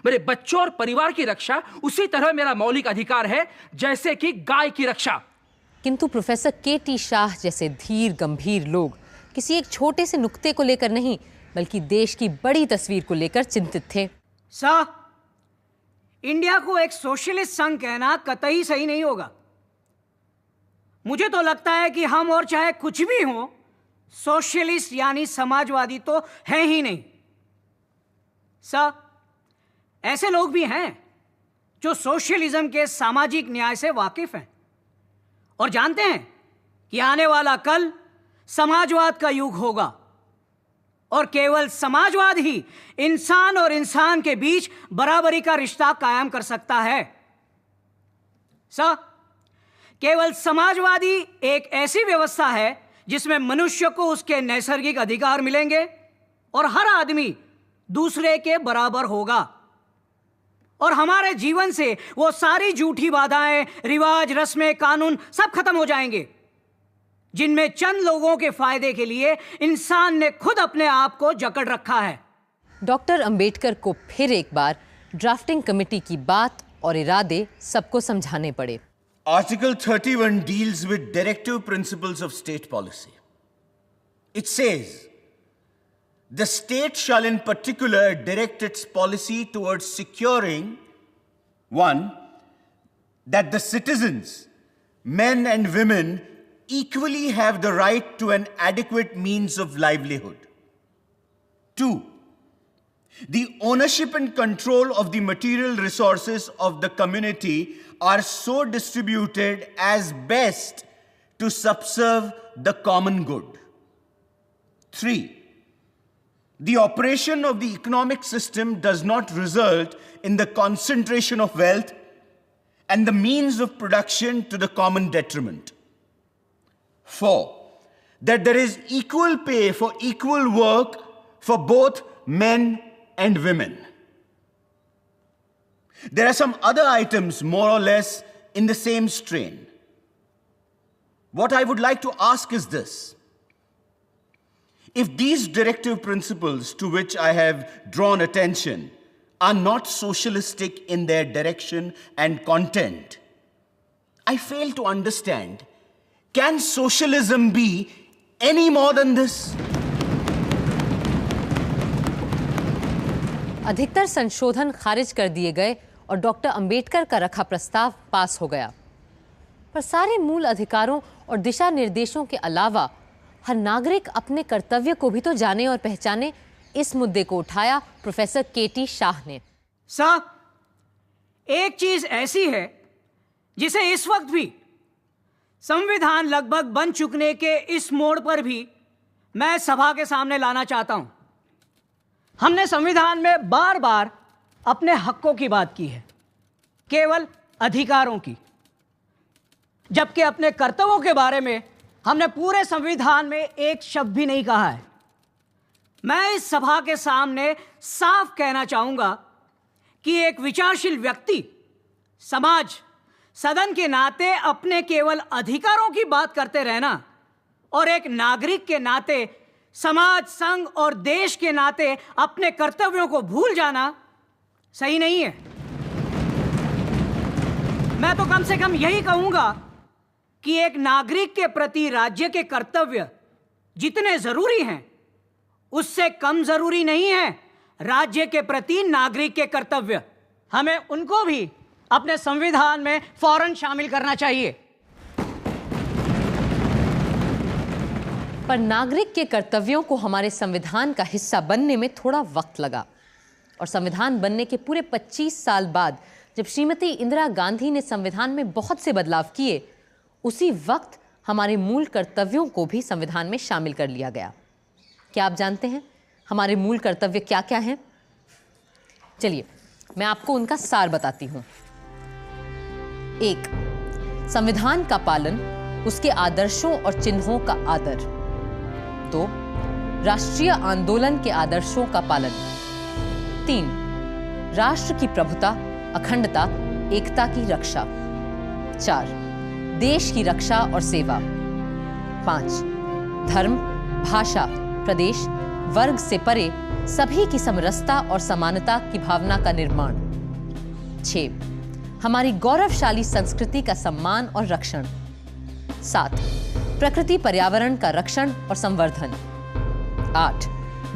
मेरे बच्चों और परिवार की रक्षा उसी तरह मेरा मौलिक अधिकार है जैसे कि गाय की रक्षा। किंतु प्रोफेसर के.टी. शाह जैसे धीर गंभीर लोग किसी एक छोटे से नुक्ते को लेकर नहीं बल्कि देश की बड़ी तस्वीर को लेकर चिंतित थे। सर, इंडिया को एक सोशलिस्ट संघ कहना कतई सही नहीं होगा। मुझे तो लगता है कि हम और चाहे कुछ भी हो, सोशलिस्ट यानी समाजवादी तो है ही नहीं। सर, ऐसे लोग भी हैं जो सोशलिज्म के सामाजिक न्याय से वाकिफ हैं और जानते हैं कि आने वाला कल समाजवाद का युग होगा और केवल समाजवाद ही इंसान और इंसान के बीच बराबरी का रिश्ता कायम कर सकता है। सर, केवल समाजवादी एक ऐसी व्यवस्था है जिसमें मनुष्य को उसके नैसर्गिक अधिकार मिलेंगे और हर आदमी दूसरे के बराबर होगा और हमारे जीवन से वो सारी झूठी बाधाएं, रिवाज, रस्में, कानून सब खत्म हो जाएंगे जिनमें चंद लोगों के फायदे के लिए इंसान ने खुद अपने आप को जकड़ रखा है। डॉक्टर अंबेडकर को फिर एक बार ड्राफ्टिंग कमेटी की बात और इरादे सबको समझाने पड़े। Article 31 deals with directive principles of state policy. It says, the state shall in particular direct its policy towards securing, 1, that the citizens, men and women, equally have the right to an adequate means of livelihood. 2, the ownership and control of the material resources of the community are so distributed as best to subserve the common good. 3, the operation of the economic system does not result in the concentration of wealth and the means of production to the common detriment. 4, that there is equal pay for equal work for both men and women. There are some other items more or less in the same strain. What I would like to ask is this. If these directive principles to which I have drawn attention are not socialistic in their direction and content, I fail to understand, can socialism be any more than this? अधिकतर संशोधन खारिज कर दिए गए और doctor Ambedkar का रखा प्रस्ताव पास हो गया, पर सारे मूल अधिकारों और दिशा निर्देशों के अलावा हर नागरिक अपने कर्तव्य को भी तो जाने और पहचाने, इस मुद्दे को उठाया प्रोफेसर के.टी. शाह ने। साहब, एक चीज ऐसी है जिसे इस वक्त भी संविधान लगभग बन चुकने के इस मोड़ पर भी मैं सभा के सामने लाना चाहता हूं। हमने संविधान में बार बार अपने हकों की बात की है, केवल अधिकारों की, जबकि अपने कर्तव्यों के बारे में हमने पूरे संविधान में एक शब्द भी नहीं कहा है। मैं इस सभा के सामने साफ कहना चाहूंगा कि एक विचारशील व्यक्ति, समाज, सदन के नाते अपने केवल अधिकारों की बात करते रहना और एक नागरिक के नाते, समाज, संघ और देश के नाते अपने कर्तव्यों को भूल जाना सही नहीं है। मैं तो कम से कम यही कहूंगा कि एक नागरिक के प्रति राज्य के कर्तव्य जितने जरूरी हैं उससे कम जरूरी नहीं है राज्य के प्रति नागरिक के कर्तव्य। हमें उनको भी अपने संविधान में फौरन शामिल करना चाहिए। पर नागरिक के कर्तव्यों को हमारे संविधान का हिस्सा बनने में थोड़ा वक्त लगा और संविधान बनने के पूरे 25 साल बाद जब श्रीमती इंदिरा गांधी ने संविधान में बहुत से बदलाव किए, उसी वक्त हमारे मूल कर्तव्यों को भी संविधान में शामिल कर लिया गया। क्या आप जानते हैं हमारे मूल कर्तव्य क्या क्या हैं? चलिए मैं आपको उनका सार बताती हूं। 1. संविधान का पालन, उसके आदर्शों और चिन्हों का आदर। 2. राष्ट्रीय आंदोलन के आदर्शों का पालन। 3. राष्ट्र की प्रभुता, अखंडता, एकता की रक्षा। 4. देश की रक्षा और सेवा। 5. धर्म, भाषा, प्रदेश, वर्ग से परे सभी की समरसता और समानता की भावना का निर्माण। 6. हमारी गौरवशाली संस्कृति का सम्मान और रक्षण। 7. प्रकृति पर्यावरण का रक्षण और संवर्धन। 8.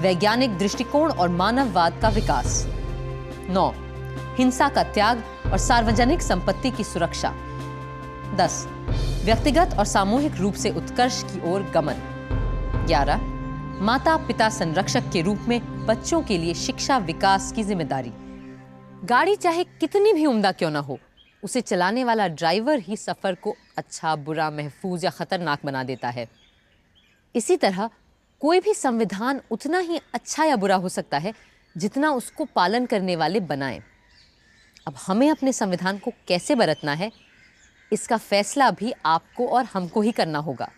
वैज्ञानिक दृष्टिकोण और मानववाद का विकास। 9. हिंसा का त्याग और सार्वजनिक संपत्ति की सुरक्षा। 10. व्यक्तिगत और सामूहिक रूप से उत्कर्ष की ओर गमन। 11. माता पिता संरक्षक के रूप में बच्चों के लिए शिक्षा विकास की जिम्मेदारी। गाड़ी चाहे कितनी भी उम्दा क्यों ना हो, उसे चलाने वाला ड्राइवर ही सफर को अच्छा, बुरा, महफूज या खतरनाक बना देता है। इसी तरह कोई भी संविधान उतना ही अच्छा या बुरा हो सकता है जितना उसको पालन करने वाले बनाएं। अब हमें अपने संविधान को कैसे बरतना है, इसका फैसला भी आपको और हमको ही करना होगा।